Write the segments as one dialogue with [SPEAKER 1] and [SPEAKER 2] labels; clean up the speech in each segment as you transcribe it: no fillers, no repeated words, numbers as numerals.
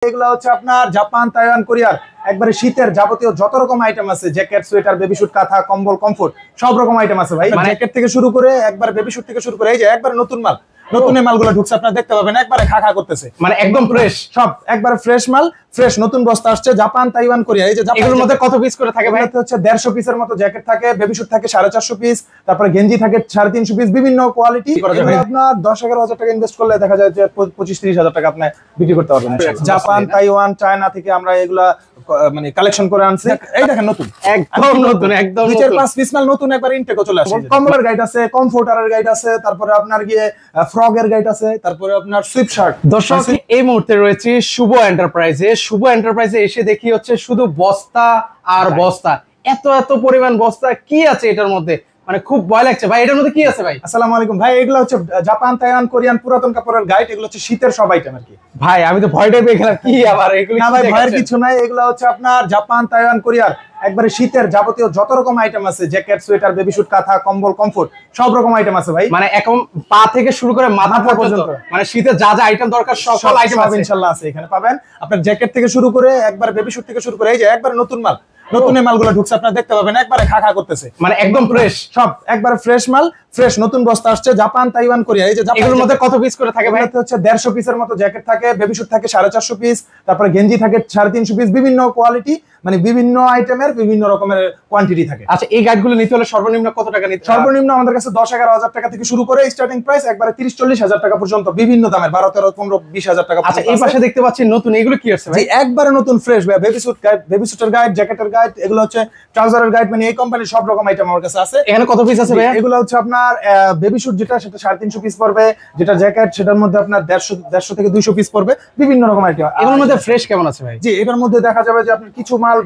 [SPEAKER 1] এগুলো হচ্ছে আপনার জাপান, তাইওয়ান, কোরিয়ার একবারে শীতের যাবতীয় যত রকম আইটেম আছে, জ্যাকেট, সোয়েটার, বেবি স্যুট, কাঁথা, কম্বল, কমফোর্ট, সব রকম আইটেম আছে ভাই। জ্যাকেট থেকে শুরু করে একবার বেবি স্যুট থেকে শুরু করে এই যে একবার নতুন মাল, নতুন মালগুলো ঢুকছে, আপনারা দেখতে পাবেন একবারে খা খা করতেছে,
[SPEAKER 2] মানে একদম ফ্রেশ,
[SPEAKER 1] সব একবারে ফ্রেশ মাল, ফ্রেশ নতুন বস্তা আসছে। Japan, Taiwan, Korea. এই যে
[SPEAKER 2] এগুলোর মধ্যে কত পিস করে থাকে ভাই?
[SPEAKER 1] হচ্ছে 150 পিসের মতো জ্যাকেট থাকে, বেবি স্যুট থাকে 450 পিস, তারপরে গেঞ্জি থাকে 350 পিস, বিভিন্ন কোয়ালিটি। আপনার 10-11 হাজার টাকা ইনভেস্ট করলে দেখা যায় যে 25-30 হাজার টাকা আপনি বিক্রি করতে পারবেন। জাপান, তাইওয়ান, চায়না থেকে আমরা এগুলা মানে কালেকশন করে আনছি। এই দেখেন নতুন,
[SPEAKER 2] একদম নতুন, একদম
[SPEAKER 1] 2-4-5 পিস মাল নতুন একবার ইনটেকও চলে আসে। কম্বলের গাইড আছে, কমফোর্টারের গাইড আছে, তারপরে আপনার গিয়ে ফ্রগের গাইড আছে, তারপরে আপনার সুইপ শার্ট।
[SPEAKER 2] দর্শক এই মুহূর্তে রয়েছে শুভ এন্টারপ্রাইজে। শুভ এন্টারপ্রাইজে এসে দেখি হচ্ছে শুধু বস্তা আর বস্তা, এত এত পরিমাণ বস্তা। কি আছে এটার মধ্যে? মানে খুব ভয় লাগছে ভাই, এটার মধ্যে কি আছে ভাই?
[SPEAKER 1] আসসালামু আলাইকুম ভাই, এগুলো হচ্ছে জাপান, তাইওয়ান, কোরিয়ান পুরাতন কাপড়ের গাইড। এগুলো হচ্ছে শীতের সব আইটেম আর কি।
[SPEAKER 2] ভাই আমি তো ভয়টাই পেয়ে গেলাম, কি আবার এগুলো?
[SPEAKER 1] না ভাই, ভয়ের কিছু নাই। এগুলো হচ্ছে আপনার জাপান, তাইওয়ান, কোরিয়ার একবারে শীতের যাবতীয় যত রকম আইটেম আছে, জ্যাকেট, সোয়েটার, বেবি স্যুট, কাঁথা, কম্বল, কমফোর্ট, সব রকম আইটেম আছে ভাই।
[SPEAKER 2] মানে এখন পা থেকে শুরু করে মাথা পর্যন্ত, মানে শীতের যা যা আইটেম দরকার সকল আইটেম আছে
[SPEAKER 1] ইনশাআল্লাহ আছে, এখানে পাবেন। আপনার জ্যাকেট থেকে শুরু করে একবার বেবি স্যুট থেকে শুরু করে এই যে একবার নতুন মাল, নতুন মালগুলো ঢুকছে, আপনারা দেখতে পাবেন একবারে খা খা করতেছে,
[SPEAKER 2] মানে একদম ফ্রেশ,
[SPEAKER 1] সব একবারে ফ্রেশ মাল, ফ্রেশ নতুন বস্তা আসছে। Japan, Taiwan, Korea. এই যে
[SPEAKER 2] এগুলোর মধ্যে কত পিস করে থাকে ভাই?
[SPEAKER 1] হচ্ছে 150 পিসের মতো জ্যাকেট থাকে, বেবি স্যুট থাকে 450 পিস, তারপরে গেঞ্জি থাকে 350 পিস, বিভিন্ন কোয়ালিটি, মানে বিভিন্ন আইটেমের বিভিন্ন রকমের কোয়ান্টিটি থাকে।
[SPEAKER 2] আচ্ছা, এই গাইডগুলো নিতে হলে সর্বনিম্ন কত টাকা নিতে?
[SPEAKER 1] সর্বনিম্ন আমাদের কাছে 10-11 হাজার টাকা থেকে শুরু করে স্টার্টিং প্রাইস একবারে 30-40 হাজার টাকা পর্যন্ত, বিভিন্ন দামের 12-13-15-20 হাজার টাকা।
[SPEAKER 2] আচ্ছা, এই পাশে দেখতে পাচ্ছি নতুন, এগুলো কি আছে ভাই?
[SPEAKER 1] একবারে নতুন ফ্রেশ ভাই, বেবি স্যুট গাইড, বেবি স্যুটের গাইড, জ্যাকেটের গাইড, এগুলো হচ্ছে ট্রাউজারের গাইড, মানে এই কোম্পানির সব রকম আইটেম আমার কাছে আছে।
[SPEAKER 2] এখানে কত পিস আছে ভাই?
[SPEAKER 1] এগুলো হচ্ছে আপনার বেবি স্যুট যেটা, সেটা 350 পিস পড়বে, যেটা জ্যাকেট সেটার মধ্যে আপনার 150 থেকে 200 পিস পড়বে, বিভিন্ন রকম আইটেম।
[SPEAKER 2] এগুলোর মধ্যে ফ্রেশ কেমন আছে ভাই?
[SPEAKER 1] জি, এটার মধ্যে দেখা যাবে যে আপনার কিছু মাল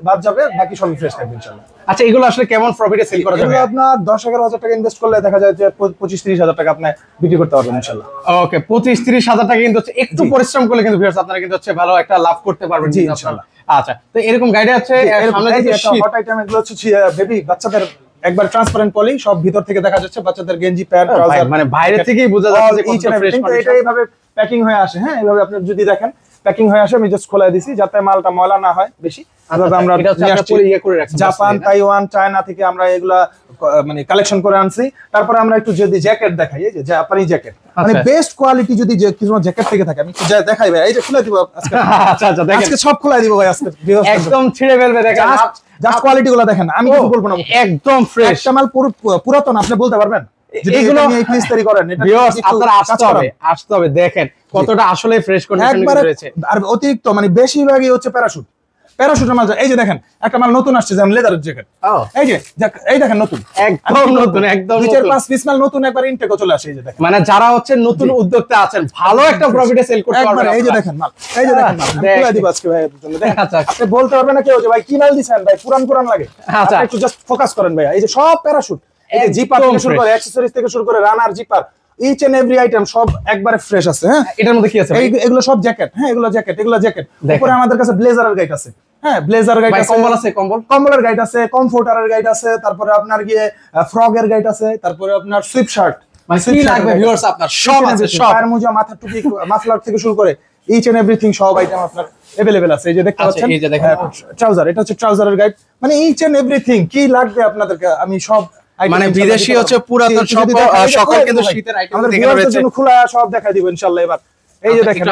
[SPEAKER 1] বাদ যাবে, বাকি সবই ফ্রেশ থাকবে ইনশাআল্লাহ।
[SPEAKER 2] আচ্ছা, এগুলো আসলে কেমন প্রফিটে সেল করা যাবে?
[SPEAKER 1] আপনার 10-11 হাজার টাকা ইনভেস্ট করলে দেখা যায় যে 25-30 হাজার টাকা আপনি বিক্রি করতে পারবেন ইনশাআল্লাহ।
[SPEAKER 2] ওকে, 25-30 হাজার টাকা কিন্তু একটু পরিশ্রম করলে কিন্তু ভিউয়ার্স আপনারা কিন্তু ভালো একটা লাভ করতে পারবেন
[SPEAKER 1] জি ইনশাআল্লাহ।
[SPEAKER 2] আচ্ছা, তো এরকম গাইড আছে সামনে দিকে
[SPEAKER 1] হট আইটেম, এগুলো হচ্ছে বেবি বাচ্চাদের একবার ট্রান্সপারেন্ট পলি, সব ভিতর থেকে দেখা যাচ্ছে বাচ্চাদের গেঞ্জি, প্যান্ট, ট্রাউজার,
[SPEAKER 2] মানে বাইরে থেকেই বোঝা যাচ্ছে যে কতটা ফ্রেশ পানি।
[SPEAKER 1] এটা এইভাবে প্যাকিং হয়ে আসে। হ্যাঁ, এইভাবে আপনি যদি দেখেন প্যাকিং হয়ে আসে, আমি জাস্ট খোলা দিছি যাতে মালটা ময়লা না হয় বেশি। আমরা জাপান, তাইওয়ান, চায়না থেকে আমরা এগুলা মানে কালেকশন করে আনছি। তারপরে আমরা একটু যদি জ্যাকেট দেখাই, এই যে জাপানি জ্যাকেট, মানে বেস্ট কোয়ালিটি যদি যে কিছু জ্যাকেট থেকে থাকে, আমি একটু দেখাই ভাই। এই যে খুলে দিব আজকে। আচ্ছা আচ্ছা, দেখেন আজকে সব খুলে দিব ভাই আজকে,
[SPEAKER 2] একদম ছিঁড়ে ফেলবে। দেখেন
[SPEAKER 1] জাস্ট কোয়ালিটি গুলো দেখেন, আমি কিছু বলবো না,
[SPEAKER 2] একদম ফ্রেশ।
[SPEAKER 1] একটা মাল পুরাতন, আপনি বলতে পারবেন
[SPEAKER 2] এগুলো
[SPEAKER 1] ইস্ত্রি করেন, এটা
[SPEAKER 2] আপনারা আসতে হবে, দেখেন কতটা আসলে ফ্রেশ কন্ডিশনে রয়েছে।
[SPEAKER 1] আর অতিরিক্ত মানে বেশিরভাগই হচ্ছে প্যারাশুটের মাল। এই যে দেখেন একটা মাল নতুন আসছে, যেমন লেদারের জ্যাকেট, এই দেখেন নতুন,
[SPEAKER 2] একদম নতুন, একদম
[SPEAKER 1] 2-4-5 পিস মাল নতুন একবার ইনটেকও চলে আসে। এই যে দেখেন,
[SPEAKER 2] মানে যারা হচ্ছে নতুন উদ্যোক্তা আছেন, ভালো একটা প্রফিটে সেল করতে পারবেন।
[SPEAKER 1] এই যে দেখেন মাল, এই যে দেখেন মাল, আমি খুলে দিব আজকে ভাই আপনাদের জন্য। দেখেন, আপনি বলতে পারবেন না কেউ যে ভাই কি মাল দিবেন ভাই, পুরান লাগে। আচ্ছা, একটু জাস্ট ফোকাস করেন ভাই। এই যে সব প্যারাশুট, এই যে জিপার থেকে শুরু করে অ্যাকসেসরিজ থেকে শুরু করে runner, zipper, each and every item সব একবারে ফ্রেশ আছে। হ্যাঁ,
[SPEAKER 2] এটার মধ্যে কি আছে?
[SPEAKER 1] এগুলো সব জ্যাকেট। হ্যাঁ, এগুলো জ্যাকেট। উপরে আমাদের কাছে ব্লেজারের গাইড আছে। হ্যাঁ, ব্লেজার গাইড আছে,
[SPEAKER 2] কম্বল আছে,
[SPEAKER 1] কম্বলের গাইড আছে, কমফোর্টারের গাইড আছে, তারপরে আপনার গিয়ে ফ্রগের গাইড আছে, তারপরে আপনার সুইপ শার্ট,
[SPEAKER 2] মানে কি লাগবে ভিউয়ার্স আপনার সব আছে, সব
[SPEAKER 1] পায়ের মোজা, মাথার টুপি, মাফলার থেকে শুরু করে ইচ এন্ড এভরিথিং সব আইটেম আপনার अवेलेबल আছে। এই যে দেখতে পাচ্ছেন,
[SPEAKER 2] এই যে দেখেন
[SPEAKER 1] ট্রাউজার, এটা হচ্ছে ট্রাউজারের গাইড, মানে ইচ এন্ড এভরিথিং কি লাগবে আপনাদেরকে আমি সব,
[SPEAKER 2] মানে বিদেশি হচ্ছে পুরাতন সব সকল কিন্তু শীতের আইটেম দেখে রয়েছে,
[SPEAKER 1] খোলা সব দেখাই দিব ইনশাআল্লাহ এবার। এই যে দেখেন,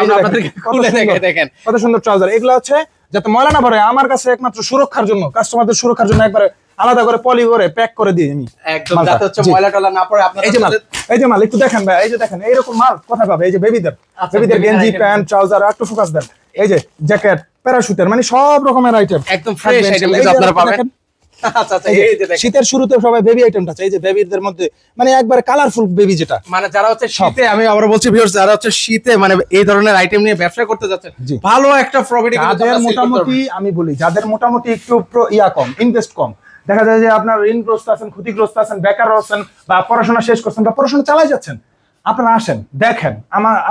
[SPEAKER 2] দেখেন
[SPEAKER 1] কত সুন্দর ট্রাউজার। এগুলো হচ্ছে যাতে ময়লা না পড়ে, আমার কাছে একমাত্র সুরক্ষার জন্য, কাস্টমারদের সুরক্ষার জন্য একবারে আলাদা করে পলি করে প্যাক করে দিই আমি,
[SPEAKER 2] একদম যাতে হচ্ছে ময়লা টলা না পড়ে। আপনাদের
[SPEAKER 1] এই যে মাল একটু দেখেন ভাই, এই যে দেখেন এইরকম মাল কোথায় পাবে? এই যে বেবিদের গেঞ্জি, প্যান্ট, ট্রাউজার, একটু ফোকাস দেন। এই যে জ্যাকেট, প্যারাশুটের, মানে সব রকমের আইটেম,
[SPEAKER 2] একদম ফ্রেশ আইটেম আপনারা পাবেন। আচ্ছা আচ্ছা, এই যে
[SPEAKER 1] শীতের শুরুতে সবাই বেবি আইটেমটা চাই। এই যে বেবিদের মধ্যে মানে একবারে কালারফুল বেবি, যেটা
[SPEAKER 2] মানে যারা হচ্ছে শীতে, আমি আবার বলছি ভিউয়ার্স, যারা হচ্ছে শীতে মানে এই ধরনের আইটেম নিয়ে ব্যবসা করতে যাচ্ছেন, ভালো একটা প্রফিট কিন্তু
[SPEAKER 1] মোটামুটি, আমি বলি যাদের মোটামুটি একটু কম, ইনভেস্ট কম, দেখা যায় যে আপনার ঋণগ্রস্ত আছেন, ক্ষতিগ্রস্ত আছেন, বেকার আছেন, বা পড়াশোনা শেষ করছেন বা পড়াশোনা চালাই যাচ্ছেন, আপনারা আসেন, দেখেন।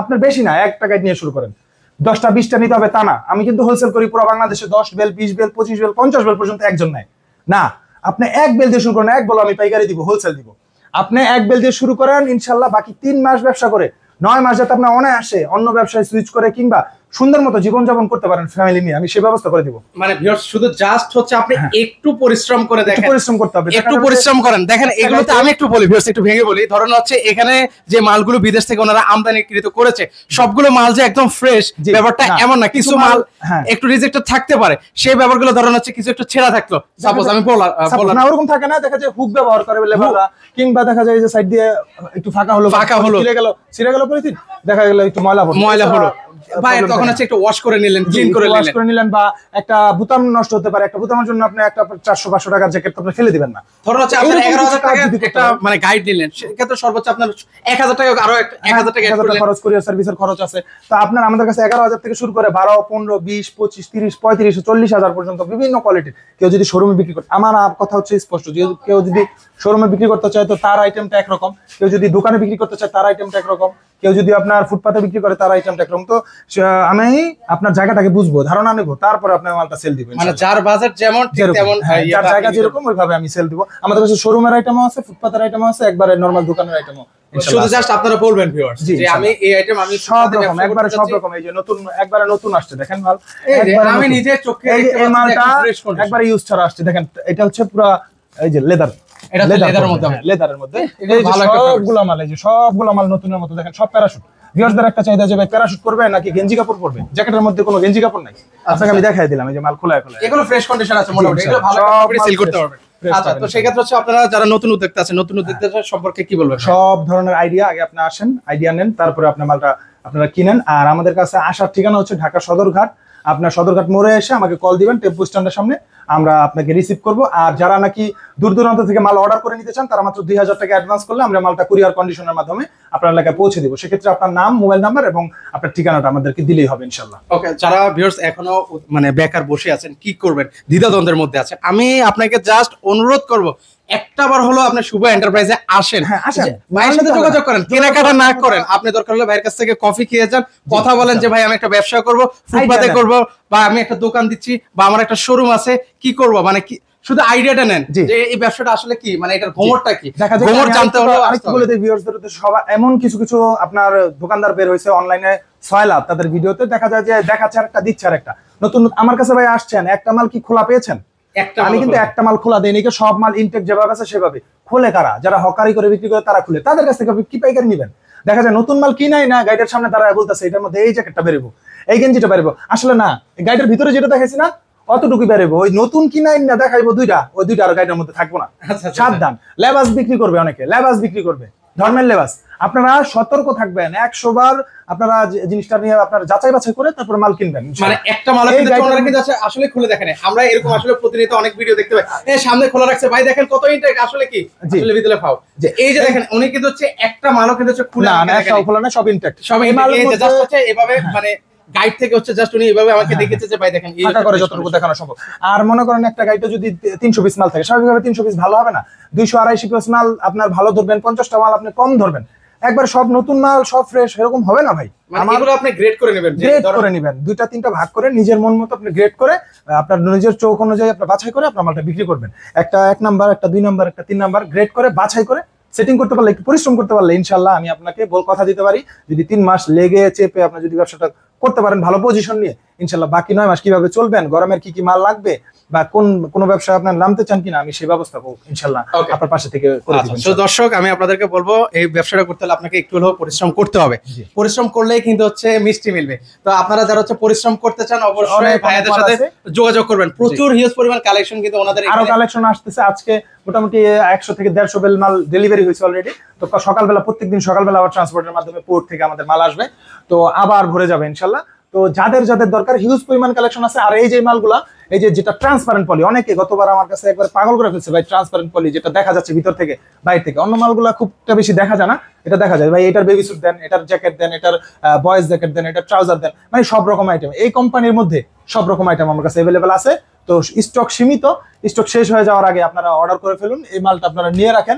[SPEAKER 1] আপনার বেশি না, 1 টাকায় নিয়ে শুরু করেন। 10টা 20টা নিতে হবে তা না। আমি কিন্তু হোলসেল করি পুরো বাংলাদেশে, 10 বেল, 20 বেল, 25 বেল, 50 বেল পর্যন্ত একজন নেয় না। আপনি 1 বেল দিয়ে শুরু করেন, 1 বেল আমি পাইকারি দিব, হোলসেল দিব। আপনি 1 বেল দিয়ে শুরু করেন, ইনশাল্লাহ বাকি 3 মাস ব্যবসা করে 9 মাস যাতে আপনার অনায়াসে অন্য ব্যবসায় সুইচ করে, কিংবা সুন্দর মতো জীবনযাপন করতে পারেন ফ্যামিলি নিয়ে, আমি সেই ব্যবস্থা করে দিব।
[SPEAKER 2] মানে ভিউয়ার্স শুধু জাস্ট হচ্ছে আপনি একটু পরিশ্রম করে দেখেন,
[SPEAKER 1] পরিশ্রম করতে হবে,
[SPEAKER 2] একটু পরিশ্রম করেন দেখেন। এগুলোতে আমি একটু বলি ভিউয়ার্স, একটু ভেঙে বলি। ধরেন হচ্ছে এখানে যে মালগুলো বিদেশ থেকে ওনারা আমদানিকৃত করেছে, সবগুলো মাল যে একদম ফ্রেশ ব্যাপারটা এমন না, কিছু মাল একটু রিজেক্টেড থাকতে পারে, সেই ব্যাপারগুলো ধরেন হচ্ছে কিছু একটু ছেঁড়া থাকলো, সাপোজ আমি বললাম
[SPEAKER 1] না, ওরকম থাকে না, দেখা যায় হুক ব্যবহার করে লেবাররা, কিংবা দেখা যায় যে সাইড দিয়ে একটু ফাঁকা হলো ছিঁড়ে গেল পলিথিন, দেখা গেল একটু ময়লা হলো
[SPEAKER 2] ভাই, তখন হচ্ছে একটু ওয়াশ করে নিলেন, ক্লিন করে
[SPEAKER 1] নিলেন, বা একটা বুতাম নষ্ট হতে পারে, একটা বুতামের জন্য আপনি একটা 400-500 টাকার জ্যাকেট আপনি ফেলে দিবেন না।
[SPEAKER 2] ধরুন হচ্ছে আপনি 11,000 টাকা একটা মানে গাইড নিলেন, সেক্ষেত্রে সর্বোচ্চ আপনার 1,000 টাকা আরো 1,000 টাকা
[SPEAKER 1] খরচ, কুরিয়ার সার্ভিসের খরচ আছে। তো আপনার আমাদের কাছে 11,000 থেকে শুরু করে 12, 15, 20, 25, 30, 35, 40,000 পর্যন্ত বিভিন্ন কোয়ালিটির। কেউ যদি শোরুমে বিক্রি করে, আমার কথা হচ্ছে স্পষ্ট, যে কেউ যদি শোরুমে বিক্রি করতে চায় তো তার আইটেমটা একরকম, কেউ যদি দোকানে বিক্রি করতে চায় তার আইটেমটা একরকম, কেউ যদি আপনার ফুটপাতে বিক্রি করে তার আইটেমটা একরকম। তো আমি আপনার জায়গাটাকে বুঝবো, ধারণা নেব, তারপরে আপনার মালটা সেল দিব।
[SPEAKER 2] মানে যার বাজেট যেমন ঠিক তেমন,
[SPEAKER 1] যার জায়গা যেরকম ওইভাবে আমি সেল দিব। আমাদের কাছে শোরুমের আইটেমও আছে, ফুটপাতের আইটেমও আছে, একবারে নরমাল দোকানের আইটেমও।
[SPEAKER 2] শুধু জাস্ট আপনারা বলবেন ভিউয়ার্স যে আমি এই আইটেম আমি
[SPEAKER 1] সব রকম, একবারে সব রকম। এই যে নতুন একবারে নতুন আসছে, দেখেন মাল,
[SPEAKER 2] আমি নিজে চোখে
[SPEAKER 1] এই মালটা একবারে ইউজ ছাড়া আসছে। দেখেন এটা হচ্ছে পুরো এই যে লেদার, এটা লেদারের মধ্যে, লেদারের মধ্যে সবগুলো মাল, এই যে সবগুলো মাল নতুনের মতো। দেখেন সব প্যারাশুট। ভিউয়ারদের একটা চাহিদা যে ভাই প্যারাশুট করবে নাকি গেঞ্জি কাপড় পরবে, জ্যাকেটের মধ্যে কোনো গেঞ্জি কাপড় নাই। আপনাকে আমি দেখাই দিলাম, এই যে মাল খোলা,
[SPEAKER 2] এগুলো ফ্রেশ কন্ডিশন আছে মোটামুটি, এগুলো ভালো করে সেল করতে পারবেন। আচ্ছা, তো সেই ক্ষেত্রে হচ্ছে আপনারা যারা নতুন উদ্যোক্তা আছেন, নতুন উদ্যোক্তা সম্পর্কে কি বলবেন?
[SPEAKER 1] সব ধরনের আইডিয়া আগে আপনি আসেন, আইডিয়া নেন, তারপরে আপনার মালটা আপনারা কিনেন। আর আমাদের কাছে আসার ঠিকানা হচ্ছে ঢাকা সদরঘাট। আপনার সদরঘাট মোড়ে এসে আমাকে কল দিবেন, টেম্পো স্ট্যান্ডের সামনে, আমরা আপনাকে রিসিভ করব। আর যারা নাকি দূর দূরান্ত থেকে মাল অর্ডার করে নিতে চান, তারা মাত্র 2,000 টাকা অ্যাডভান্স করলে আমরা মালটা কুরিয়ার কন্ডিশনের মাধ্যমে আপনার এলাকায় পৌঁছে দিব। সেক্ষেত্রে আপনার নাম, মোবাইল নাম্বার এবং আপনার ঠিকানাটা আমাদেরকে দিলেই হবে ইনশাল্লাহ।
[SPEAKER 2] ওকে, যারা ভিউয়ার্স এখনো মানে বেকার বসে আছেন, কি করবেন দ্বিধাদ্বন্দ্বের মধ্যে আছেন, আমি আপনাকে জাস্ট অনুরোধ করব একটা বার হলো আপনি শুভ এন্টারপ্রাইজে আসেন, ভাইয়ের সাথে যোগাযোগ করেন, কেনাকাটা না করেন, আপনি দরকার হলে ভাইয়ের কাছ থেকে কফি খেয়ে যান, কথা বলেন যে ভাই আমি একটা ব্যবসা করব, ফুটপাতে করব, বা আমি একটা দোকান দিচ্ছি, বা আমার একটা শোরুম আছে, কি করব, মানে কি শুধু আইডিয়াটা নেন যে এই ব্যবসাটা আসলে কি, মানে এটার ঘুমরটা কি, ঘুমর জানতে হলো।
[SPEAKER 1] আরেকটু বলে দেই ভিউয়ার্সদের, সবাই এমন কিছু কিছু আপনার দোকানদার বের হয়েছে অনলাইনে 6 লাখ, তাদের ভিডিওতে দেখা যায় যে দেখাচ্ছে আর একটা দিচ্ছে আর একটা। নতুন আমার কাছে ভাই আসছেন, একটা মাল কি খোলা পেয়েছেন? আমি কিন্তু একটা মাল খোলা দেইনি, সব মাল ইনটেক যেভাবে আছে সেভাবে। খোলে কারা? যারা হকারি করে বিক্রি করে তারা খুলে, তাদের কাছ থেকে কি পাইকারি নেবেন? দেখা যায় নতুন মাল কিনাই না, গাইডের সামনে দাঁড়ায় বলতেছে এটার মধ্যে এই জ্যাকেটটা বেরোবো, এই গেঞ্জিটা বেরোবো। আসলে না, গাইডের ভিতরে যেটা দেখাইছি না অতটুকু বেরোবো। ওই নতুন কিনাই না দেখাইবো দুইটা, ওই দুইটা আর গাইডের মধ্যে থাকবো না। সাবধান, লেবাস বিক্রি করবে অনেকে, লেবাস বিক্রি করবে, ধর্মের লেবাস। আপনারা সতর্ক থাকবেন, 100 বার আপনারা জিনিসটা নিয়ে আপনারা যাচাই বাছাই করে তারপর মাল কিনবেন।
[SPEAKER 2] মানে একটা মাল কিন্তু আসলে খুলে দেখেন, আমরা এরকম আসলে প্রতিনিয়ত অনেক ভিডিও দেখতে পাই, এই সামনে খোলা রাখছে, ভাই দেখেন কত ইনটেক, আসলে কি আসলে ভিতরে পাও যে এই যে দেখেন উনি কিন্তু হচ্ছে একটা মালও কিন্তু হচ্ছে খুলে না,
[SPEAKER 1] একটাও খোলা না, সব ইনটেক,
[SPEAKER 2] সব এই মাল জাস্ট হচ্ছে এভাবে মানে গাইড থেকে হচ্ছে জাস্ট উনি এভাবে আমাকে দেখিয়েছে যে ভাই দেখেন এই
[SPEAKER 1] ফাঁকা করে যতটুকু দেখানো সম্ভব। আর মনে করেন একটা গাইডে যদি 300 পিস মাল থাকে, স্বাভাবিকভাবে 300 পিস ভালো হবে না, 200-250 পিস মাল আপনার ভালো ধরবেন, 50টা মাল আপনি কম ধরবেন। একবার সব নতুন মাল সব ফ্রেশ এরকম হবে না ভাই।
[SPEAKER 2] এগুলো আপনি গ্রেড করে নেবেন,
[SPEAKER 1] গ্রেড করে নেবেন, 2-3টা ভাগ করে নিজের মন মতো আপনি গ্রেড করে আপনার নিজের চোখ অনুযায়ী আপনি বাছাই করে আপনার মালটা বিক্রি করবেন। একটা 1 নাম্বার, একটা 2 নাম্বার, একটা 3 নাম্বার গ্রেড করে বাছাই করে সেটিং করতে পারলে, একটু পরিশ্রম করতে পারলে ইনশাআল্লাহ আমি আপনাকে কথা দিতে পারি, যদি 3 মাস লেগে চেপে আপনি যদি ব্যবসাটা করতে পারেন ভালো পজিশন নিয়ে, ইনশাআল্লাহ বাকি 9 মাস কিভাবে চলবেন, গরমের কি কি মাল লাগবে, বা কোন ব্যবসা আপনার নামতে চান কিনা, আমি সেই ব্যবস্থা করব ইনশাআল্লাহ আপনার পাশে থেকে করে দিব।
[SPEAKER 2] তো দর্শক, আমি আপনাদেরকে বলবো এই ব্যবসাটা করতে হলে আপনাকে একটু হলেও পরিশ্রম করতে হবে, পরিশ্রম করলেই কিন্তু হচ্ছে মিষ্টি মিলবে। তো আপনারা যারা হচ্ছে পরিশ্রম করতে চান অবশ্যই ভাইয়াদের সাথে যোগাযোগ করবেন, প্রচুর হিউজ পরিমাণ কালেকশন কিন্তু ওনাদের
[SPEAKER 1] আরো কালেকশন আসতেছে। আজকে মোটামুটি 100 থেকে 150 বেল মাল ডেলিভারি হয়েছে অলরেডি। তো সকালবেলা, প্রত্যেকদিন সকালবেলা আবার ট্রান্সপোর্টের মাধ্যমে পোর্ট থেকে আমাদের মাল আসবে, তো আবার ভরে যাবে ইনশাআল্লাহ। তো যাদের যাদের দরকার হিউজ পরিমাণ কালেকশন আছে। আর এই যে মালগুলা, এই যে যেটা ট্রান্সপারেন্ট পলি, অনেকে গতবার আমার কাছে একবার পাগল করে ফেলছে ভাই, ট্রান্সপারেন্ট পলি যেটা দেখা যাচ্ছে ভিতর থেকে বাইরে থেকে, অন্য মালগুলা খুবটা বেশি দেখা যায় না, এটা দেখা যায় ভাই। এটার বেবি স্যুট দেন, এটার জ্যাকেট দেন, এটার বয়েজ জ্যাকেট দেন, এটার ট্রাউজার দেন, মানে সব রকম আইটেম এই কোম্পানির মধ্যে সব রকম আইটেম আমার কাছে অ্যাভেলেবেল আছে। তো স্টক সীমিত, স্টক শেষ হয়ে যাওয়ার আগে আপনারা অর্ডার করে ফেলুন, এই মালটা আপনারা নিয়ে রাখেন।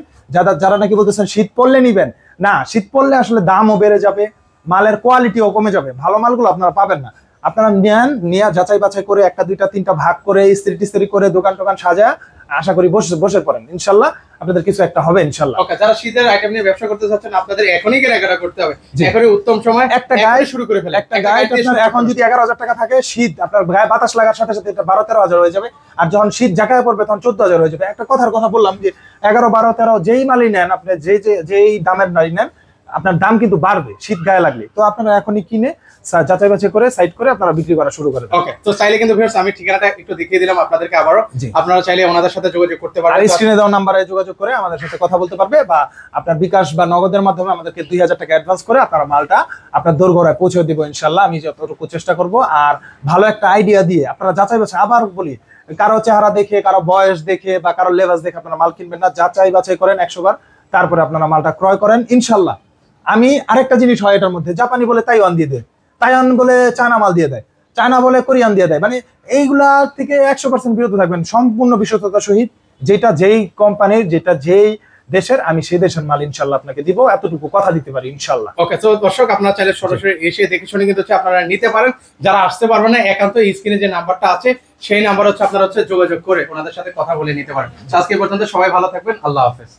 [SPEAKER 1] যারা নাকি বলতেছেন শীত পড়লে নিবেন, না, শীত পড়লে আসলে দামও বেড়ে যাবে, মালের কোয়ালিটিও কমে যাবে, ভালো মালগুলো আপনারা পাবেন না। আপনারা নেন, নিয়ে যাচাই বাছাই করে 1, 2, 3টা ভাগ করে ইস্ত্রি টিস্ত্রি করে দোকান টোকান সাজা আশা করি বসে পড়েন ইনশাল্লাহ। আপনাদের কিছু একটা হবে ইনশাল্লাহ।
[SPEAKER 2] ওকে, যারা শীতের আইটেম নিয়ে ব্যবসা করতে চাচ্ছেন আপনাদের এখনই কেনাকাটা করতে হবে,
[SPEAKER 1] জি।
[SPEAKER 2] এখনই উত্তম সময়,
[SPEAKER 1] একটা গায়ে
[SPEAKER 2] শুরু করে ফেলেন।
[SPEAKER 1] একটা গায়ে আপনার এখন যদি 11,000 টাকা থাকে, শীত আপনার গায়ে বাতাস লাগার সাথে সাথে এটা 12-13,000 হয়ে যাবে। আর যখন শীত জায়গায় পড়বে তখন 14,000 হয়ে যাবে। একটা কথার কথা বললাম যে 11, 12, 13 যেই মালই নেন আপনি, যেই দামের মালই নেন, আপনার দাম কিন্তু বাড়বে শীত গায়ে লাগলে। তো আপনারা এখনই কিনে যাচাই বাছাই করে সাইড করে আপনারা বিক্রি করা শুরু করে দেন।
[SPEAKER 2] ওকে, তো চাইলে কিন্তু ভিউয়ার্স আমি ঠিকানাটা একটু দেখিয়ে দিলাম আপনাদেরকে আবারও,
[SPEAKER 1] জি।
[SPEAKER 2] আপনারা চাইলে ওনাদের সাথে যোগাযোগ করতে
[SPEAKER 1] আর
[SPEAKER 2] পারেন।
[SPEAKER 1] স্ক্রিনে দেওয়া নাম্বারে যোগাযোগ করে আমাদের সাথে কথা বলতে পারবে, বা আপনার বিকাশ বা নগদের মাধ্যমে আমাদেরকে 2,000 টাকা অ্যাডভান্স করে আপনারা মালটা আপনার দোরগোড়ায় পৌঁছে দিব ইনশাল্লাহ। আমি যতটুকু চেষ্টা করব। আর ভালো একটা আইডিয়া দিয়ে আপনারা যাচাই বাছাই, আবার বলি, কারো চেহারা দেখে, কারো বয়স দেখে বা কারো লেবাস দেখে আপনারা মাল কিনবেন না। যাচাই বাছাই করেন 100 বার, তারপরে আপনারা মালটা ক্রয় করেন ইনশাল্লাহ। আমি আরেকটা জিনিস হয় এটার মধ্যে, জাপানি বলে তাইওয়ান দিয়ে দেয়, তাইওয়ান বলে চায়না মাল দিয়ে দেয়, চায়না বলে কোরিয়ান দিয়ে দেয়। মানে এইগুলা থেকে 100% বিরত থাকবেন, সম্পূর্ণ বিশ্বস্ততার সহিত। যেটা যেই কোম্পানির, যেটা যেই দেশের, আমি সেই দেশের মাল ইনশাল্লাহ আপনাকে দিব, এতটুকু কথা দিতে পারি ইনশাল্লাহ।
[SPEAKER 2] ওকে, তো দর্শক আপনারা চাইলে সরাসরি এসে দেখে শুনে কিন্তু আপনারা নিতে পারেন। যারা আসতে পারবেন না, একান্ত স্ক্রিনে যে নাম্বারটা আছে সেই নাম্বার আপনারা যোগাযোগ করে ওনাদের সাথে কথা বলে নিতে পারেন। আজকে পর্যন্ত সবাই ভালো থাকবেন, আল্লাহ হাফেজ।